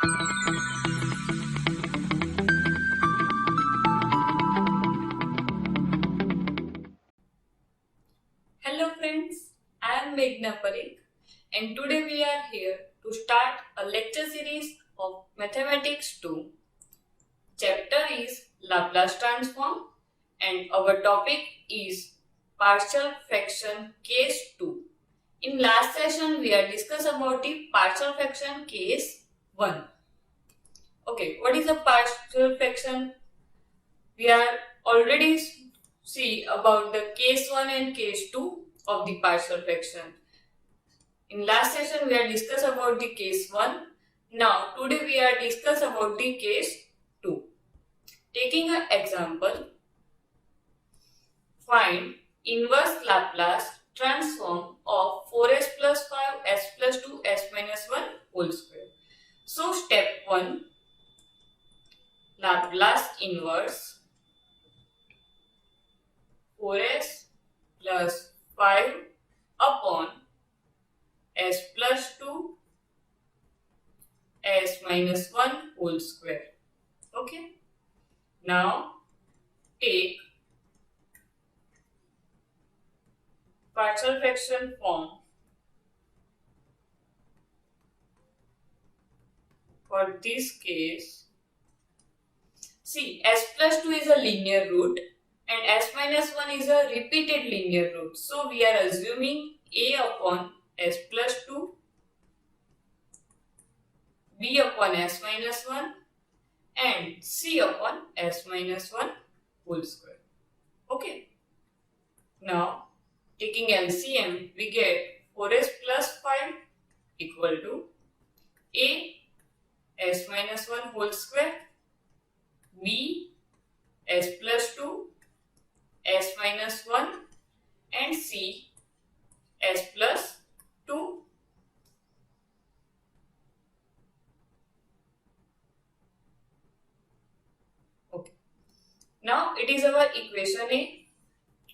Hello friends, I am Meghna Parikh and today we are here to start a lecture series of Mathematics 2. Chapter is Laplace transform and our topic is partial fraction case 2. In last session we have discussed about the partial fraction case 1. Okay, what is a partial fraction? We are already see about the case 1 and case 2 of the partial fraction. In last session we have discussed about the case 1. Now today we are discuss about the case 2. Taking an example, find inverse Laplace transform of 4s plus 5 s plus 2 s minus 1 whole square. So step 1, Laplace inverse 4s plus 5 upon s plus 2 s minus 1 whole square. Okay. Now take partial fraction form. For this case, see, s plus 2 is a linear root and s minus 1 is a repeated linear root. So we are assuming a upon s plus 2, b upon s minus 1 and c upon s minus 1 whole square. Okay. Now taking LCM, we get 4s plus 5 equal to a s minus 1 whole square, b s plus 2 s minus 1 and c s plus 2. Okay. Now it is our equation A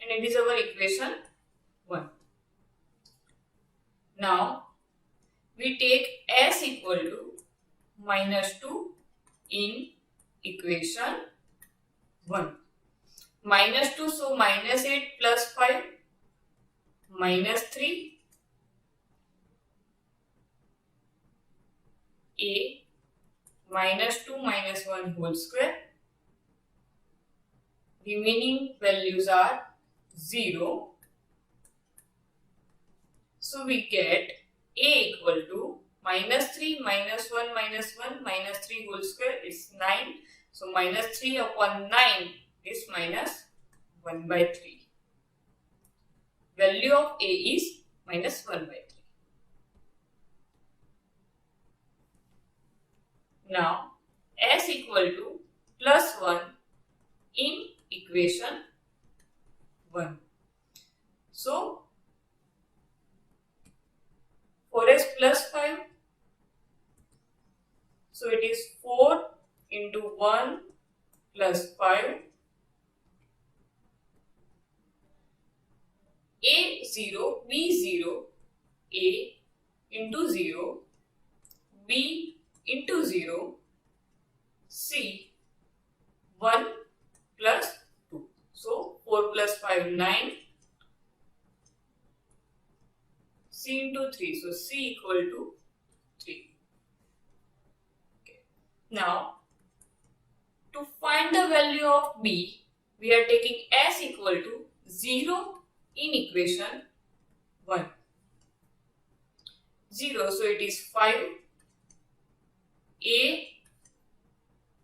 and it is our equation 1. Now we take s equal to minus 2 in equation 1. Minus 2, so minus 8 plus 5 minus 3 a minus 2 minus 1 whole square. Remaining values are 0. So we get a equal to minus 3 minus 1 minus 1 minus 3 whole square is 9. So minus 3 upon 9 is minus 1 by 3. Value of a is minus 1 by 3. Now s equal to plus 1 in equation 1. So 4s plus 5. So it is 4 into 1 plus 5. A 0, B 0, A into 0, B into 0, C 1 plus 2. So 4 plus 5, 9. C into 3. So C equal to 3. Okay. Now to find the value of B, we are taking s equal to 0 in equation 1. 0, so it is 5. A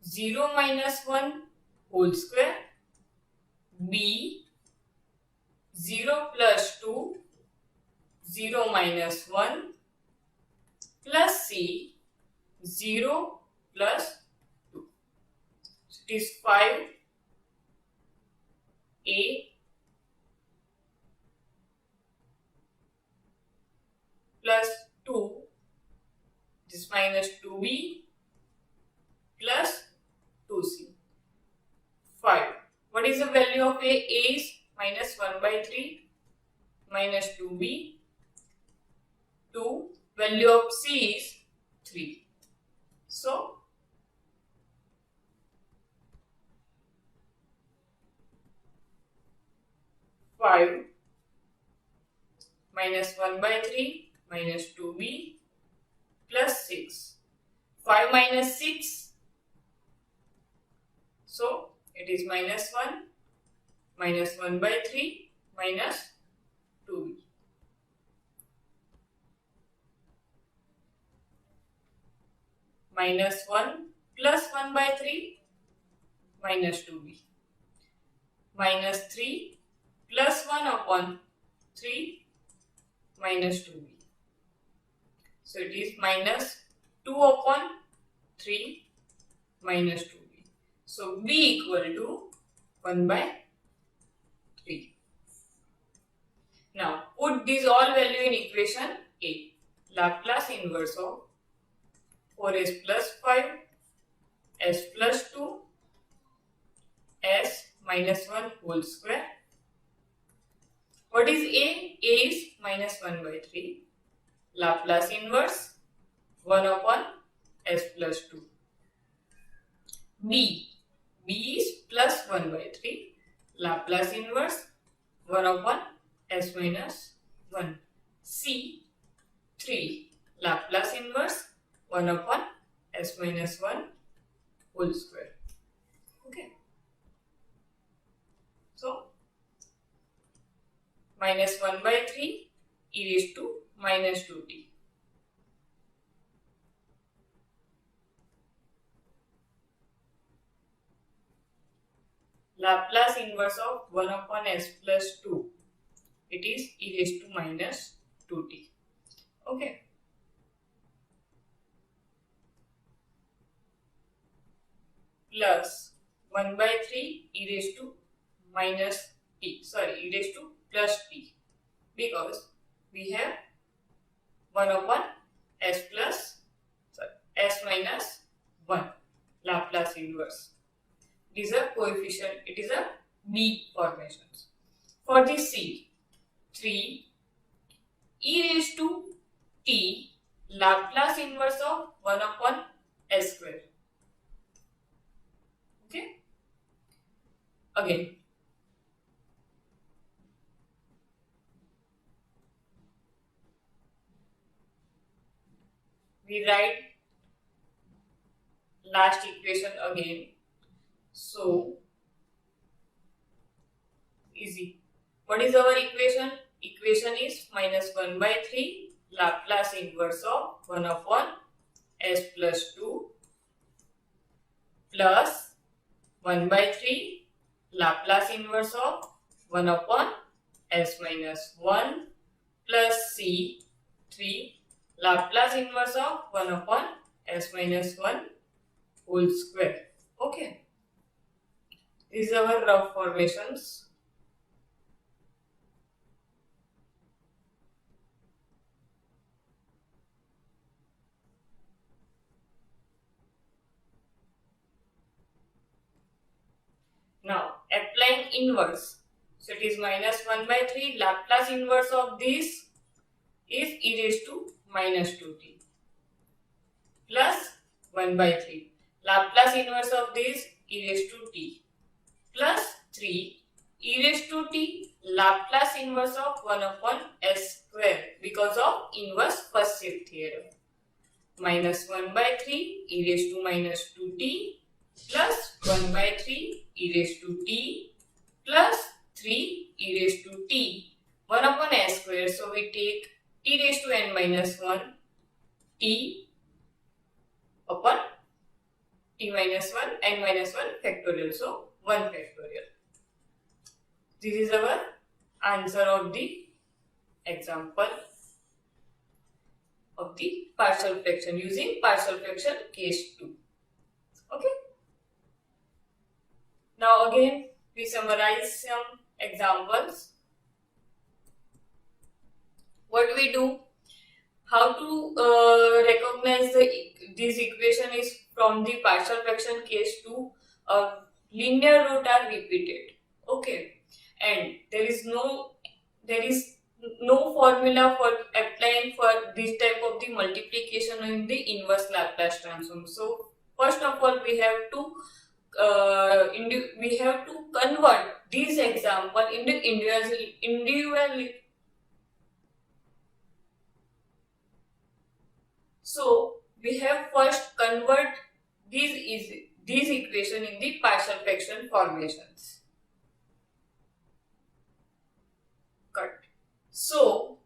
0 minus 1 whole square. B 0 plus 2, 0 minus 1 plus C 0 plus 2. So it is 5 A plus 2, this minus 2B plus 2C. 5. What is the value of A? A is minus 1 by 3 minus 2B. 2. Value of C is 3. So 5 minus 1 by 3 minus 2b plus 6. 5 minus 6, so it is minus 1, minus 1 by 3 minus 2b. Minus 1 plus 1 by 3 minus 2b. Minus 3 plus 1 upon 3 minus 2b. So it is minus 2 upon 3 minus 2b. So b equal to 1 by 3. Now put these all value in equation A. Laplace inverse of 4s plus 5 s plus 2 s minus 1 whole square. What is A? A is minus 1 by 3. Laplace inverse 1 upon s plus 2. B. B is plus 1 by 3. Laplace inverse 1 upon s minus 1. C. 3. Laplace inverse 1 upon s minus 1 whole square. Okay. So minus 1 by 3 e raised to minus 2t. Laplace inverse of 1 upon s plus 2. It is e raised to minus 2t. Okay. Plus 1 by 3 e raised to minus t. Sorry, e raised to plus t. Because we have 1 upon s minus 1 Laplace inverse. It is a coefficient, it is a B formations. For the C, 3 e raised to t Laplace inverse of 1 upon s square. Okay. Again, we write last equation again. So easy. What is our equation? Equation is minus 1 by 3 Laplace inverse of 1 upon s plus 2 plus 1 by 3 Laplace inverse of 1 upon s minus 1 plus C 3 Laplace inverse of 1 upon s minus 1 whole square. Okay. These are our rough formations. Now applying inverse. So it is minus 1 by 3 Laplace inverse of this is e raised to minus 2t plus 1 by 3 Laplace inverse of this e raised to t plus 3 e raised to t Laplace inverse of 1 upon s square because of inverse first shift theorem. Minus 1 by 3 e raised to minus 2t plus 1 by 3 e raised to t plus 3 e raised to t 1 upon s square. So we take t raised to n minus 1 t upon t minus 1 n minus 1 factorial. So 1 factorial. This is our answer of the example of the partial fraction using partial fraction case 2. Okay. Now again we summarize some examples. What we do? How to recognize this equation is from the partial fraction case 2. Linear root are repeated. Okay. And there is no formula for applying for this type of the multiplication in the inverse Laplace transform. So first of all, we have to convert this example into individual. So we have first convert these equation in the partial fraction formations. Cut. So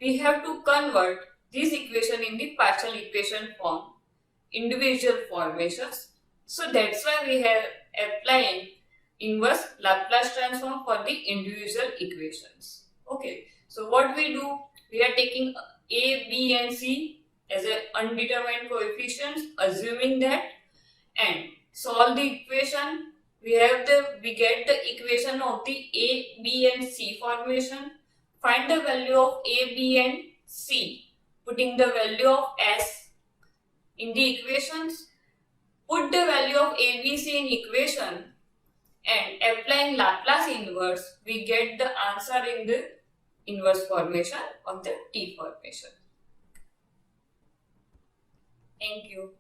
we have to convert this equation in the partial equation form, individual formations. So that's why we have applying inverse Laplace transform for the individual equations. Okay. So what we do, we are taking A, B and C as a undetermined coefficients, assuming that, and solve the equation. We get the equation of the A, B and C formation. Find the value of A, B and C, putting the value of S in the equations. Put the value of A, B, C in equation and applying Laplace inverse, we get the answer in the inverse formation of the T formation. Thank you.